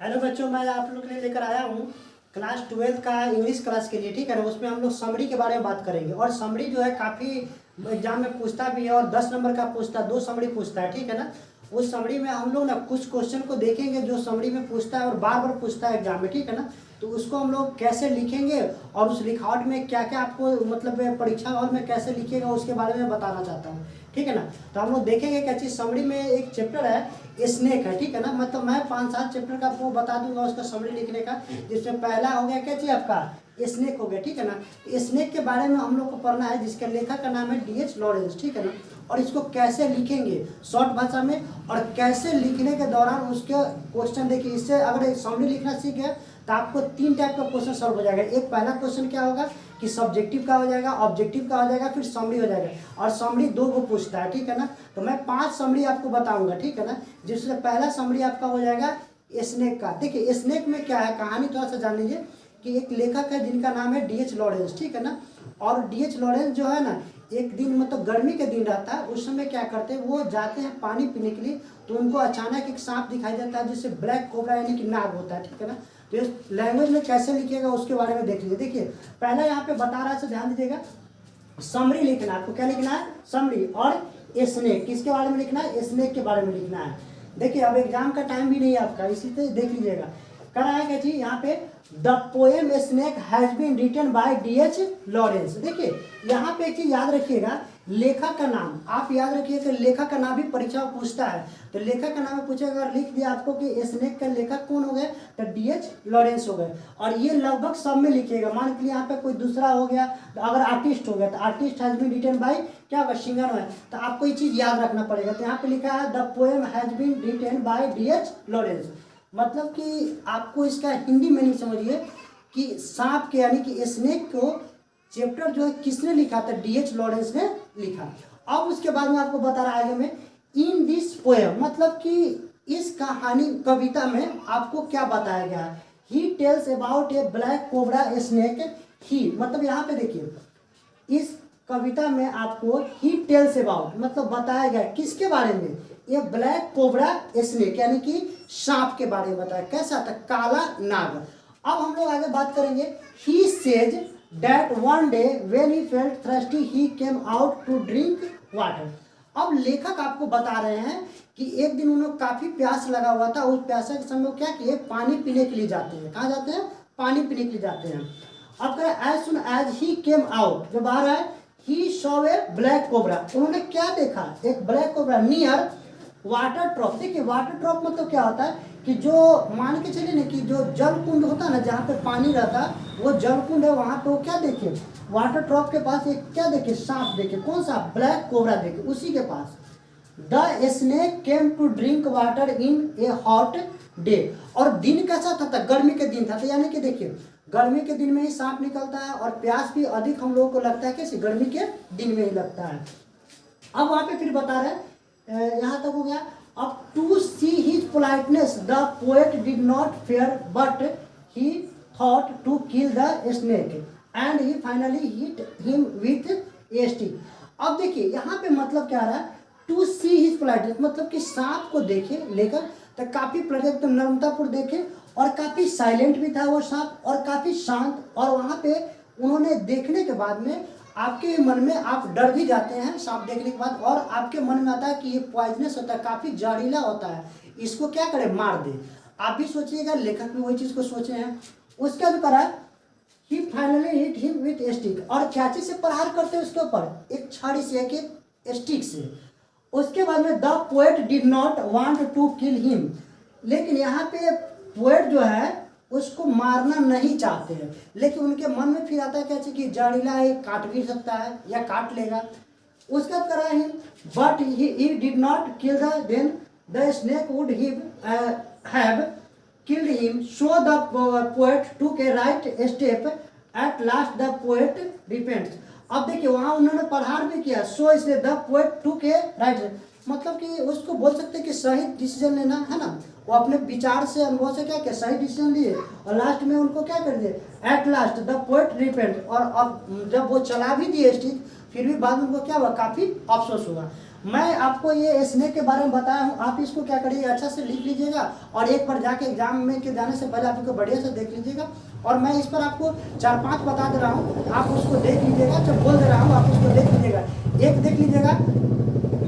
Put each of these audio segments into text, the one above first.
Hello बच्चों, मैं आप लोग के लिए लेकर आया हूँ क्लास 12 का इंग्लिश क्लास के लिए। ठीक है ना। उसमें हम लोग समरी के बारे में बात करेंगे और समरी जो है काफ़ी एग्जाम में पूछता भी है और 10 नंबर का पूछता है, 2 समरी पूछता है। ठीक है ना। उस समरी में हम लोग ना कुछ क्वेश्चन को देखेंगे जो समरी में पूछता है और बार बार पूछता है एग्जाम में। ठीक है ना। तो उसको हम लोग कैसे लिखेंगे और उस लिखावट में क्या क्या आपको मतलब परीक्षा हॉल में कैसे लिखिएगा उसके बारे में बताना चाहता हूँ। ठीक है ना। तो हम लोग देखेंगे क्या चीज़। समरी में एक चैप्टर है स्नेक है। ठीक है ना। मतलब मैं 5-7 चैप्टर का आपको बता दूंगा उसका समरी लिखने का, जिसमें पहला हो गया क्या चीज़ आपका स्नेक हो गया। ठीक है ना। स्नेक के बारे में हम लोग को पढ़ना है, जिसके लेखक का नाम है D.H. लॉरेंस। ठीक है ना। और इसको कैसे लिखेंगे शॉर्ट भाषा में और कैसे लिखने के दौरान उसके क्वेश्चन देखिए। इससे अगर समरी लिखना सीख गए तो आपको 3 टाइप का क्वेश्चन सॉल्व हो जाएगा। एक पहला क्वेश्चन क्या होगा कि सब्जेक्टिव का हो जाएगा, ऑब्जेक्टिव का हो जाएगा, फिर समरी हो जाएगा और समरी 2 को पूछता है। ठीक है ना। तो मैं 5 समरी आपको बताऊंगा। ठीक है ना। जिससे पहला समरी आपका हो जाएगा स्नेक का। देखिए स्नेक में क्या है, कहानी थोड़ा सा जान लीजिए कि एक लेखक है जिनका नाम है D.H. लॉरेंस। ठीक है ना। और D.H. लॉरेंस जो है ना, एक दिन मतलब गर्मी के दिन रहता है, उस समय क्या करते हैं वो जाते हैं पानी पीने के लिए, तो उनको अचानक एक सांप दिखाई देता है जिससे ब्लैक कोबरा यानी कि नाग होता है। ठीक है ना। तो इस लैंग्वेज में कैसे लिखिएगा उसके बारे में देख लीजिए। देखिए पहला यहाँ पे बता रहा है, ध्यान दीजिएगा। समरी लिखना है आपको, क्या लिखना है समरी। और स्नेक किसके बारे में लिखना है, स्नेक के बारे में लिखना है। देखिए अब एग्जाम का टाइम भी नहीं है आपका, इसी से देख लीजिएगा। कह रहा है क्या जी यहाँ पे the poem snake has been written by D.H. Lawrence. देखिए यहाँ पे एक चीज याद रखिएगा, लेखक का नाम आप याद रखिएगा। लेखक का नाम भी परीक्षा में पूछता है, तो लेखक का नाम पूछेगा। अगर लिख दिया आपको कि स्नेक का लेखक कौन हो गए तो D.H. लॉरेंस हो गए। और ये लगभग सब में लिखिएगा। मान के लिए यहाँ पे कोई दूसरा हो गया, तो अगर आर्टिस्ट हो गया तो artist has been written by क्या होगा, सिंगर है, तो आपको ये चीज याद रखना पड़ेगा। तो यहाँ पे लिखा है the poem has been written by D.H. Lawrence. मतलब कि आपको इसका हिंदी मीनिंग समझिए कि सांप के यानी कि स्नेक को चैप्टर जो है किसने लिखा था, D.H. लॉरेंस ने लिखा। अब उसके बाद में आपको बता रहा है आगे में इन दिस पोएम, मतलब कि इस कहानी कविता में आपको क्या बताया गया है। He tells about a black cobra snake. ही मतलब यहाँ पे देखिए इस कविता में आपको ही टेल्स अबाउट मतलब बताया गया किसके बारे में, ये ब्लैक कोबरा स्नेक यानी कि सांप के बारे में बताया। कैसा था, काला नाग। अब हम लोग आगे बात करेंगे। He says that one day when he felt thirsty he came out to drink water. अब लेखक आपको बता रहे हैं कि एक दिन उन्हें काफी प्यास लगा हुआ था। उस प्यासा के समय क्या किए, पानी पीने के लिए जाते हैं। कहाँ जाते हैं, पानी पीने के लिए जाते हैं। अब कह रहे हैं as soon as he came out, जब आ रहा है he saw a black cobra, उन्होंने क्या देखा, एक black cobra near water trough. देखिए वाटर ट्रॉप मतलब क्या होता है कि जो मान के चलिए ना कि जो जल कुंड होता है ना, जहाँ पे पानी रहता है वो जल कुंड है, वहाँ पे वो क्या देखे, वाटर ट्रॉप के पास एक क्या देखे, सांप देखे। कौन सा, ब्लैक कोबरा देखे, उसी के पास। The snake came to drink water in a hot day. और दिन कैसा था, गर्मी के दिन था। तो यानी कि देखिए गर्मी के दिन में ही सांप निकलता है और प्यास भी अधिक हम लोगों को लगता है कैसे, गर्मी के दिन में ही लगता है। अब वहाँ पे फिर बता रहे हैं, यहाँ तक हो गया। अब to see his politeness the poet did not fair but he thought to kill the snake and he finally hit him with a stick. अब देखिए यहाँ पे मतलब क्या आ रहा है, टू सी हिज पोलाइटनेस मतलब कि सांप को देखे लेकर तो काफी एकदम नम्रतापूर्ण देखे और काफी साइलेंट भी था वो सांप और काफी शांत। और वहाँ पे उन्होंने देखने के बाद में आपके मन में आप डर भी जाते हैं सांप देखने के बाद, और आपके मन में आता है कि ये पॉइजनस होता है, काफी जहरीला होता है, इसको क्या करें, मार दे। आप भी सोचिएगा, लेखक भी वही चीज को सोचे हैं। उसका जो करा he finally hit him with a stick, और क्या चीज से प्रहार करते हैं उसके ऊपर, एक छड़ी से, एक स्टिक से। उसके बाद में the poet did not want to kill him, लेकिन यहाँ पे पोएट जो है उसको मारना नहीं चाहते हैं, लेकिन उनके मन में फिर आता है क्या कि जहरीला है, काट भी सकता है या काट लेगा। उसका करा him but he did not kill the then the snake would have killed him so the poet took a right step at last the poet repents. अब देखिए वहाँ उन्होंने प्रहार भी किया, सो इसलिए the poet took a right मतलब कि उसको बोल सकते हैं कि सही डिसीजन लेना है ना। वो अपने विचार से, अनुभव से क्या किया, सही डिसीजन लिए और लास्ट में उनको क्या कर दिए, eight last the poet repent. और अब जब वो चला भी दिए स्टिक, फिर भी बाद में उनको क्या हुआ, काफी अफसोस हुआ। मैं आपको ये स्नेक के बारे में बताया हूँ, आप इसको क्या करिएगा, अच्छा से लिख लीजिएगा और एक बार जाके एग्जाम में के जाने से पहले आप इसको बढ़िया से देख लीजिएगा। और मैं इस पर आपको 4-5 बता दे रहा हूँ, आप उसको देख लीजिएगा। जब बोल दे रहा हूँ आप उसको देख लीजिएगा। एक देख लीजिएगा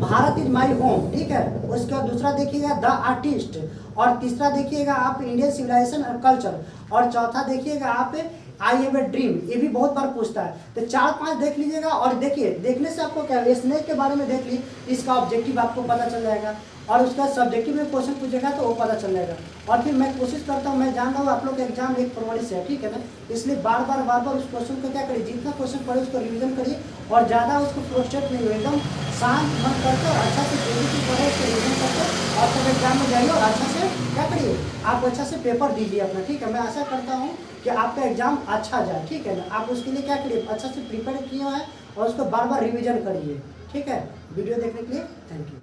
भारत इज माई होम, ठीक है। उसका दूसरा देखिएगा द आर्टिस्ट, और तीसरा देखिएगा आप इंडियन सिविलाइजेशन और कल्चर, और चौथा देखिएगा आप आई हैव ए ड्रीम। ये भी बहुत बार पूछता है, तो 4-5 देख लीजिएगा। और देखिए, देखने से आपको क्या स्नेक के बारे में देख ली, इसका ऑब्जेक्टिव आपको पता चल जाएगा, और उसका सब्जेक्टिव में क्वेश्चन पूछेगा तो वो पता चल जाएगा। और फिर मैं कोशिश करता हूँ, मैं जान रहा हूँ आप लोग का एग्जाम 1 फरवरी से है, ठीक है ना, इसलिए बार बार उस क्वेश्चन को क्या करिए, जितना क्वेश्चन पढ़े उसको रिविजन करिए, और ज़्यादा उसको फ्रस्ट्रेट नहीं हो, एकदम शांत मन करके अच्छा से पढ़े, उसको रिविजन करके और तब एग्जाम में जाइए, और अच्छा से क्या करिए, आप अच्छा से पेपर दीजिए अपना, ठीक है। मैं आशा करता हूँ कि आपका एग्जाम अच्छा जाए, ठीक है ना। आप उसके लिए क्या करिए, अच्छा से प्रिपेयर किए हैं और उसको बार बार रिविजन करिए, ठीक है। वीडियो देखने के लिए थैंक यू।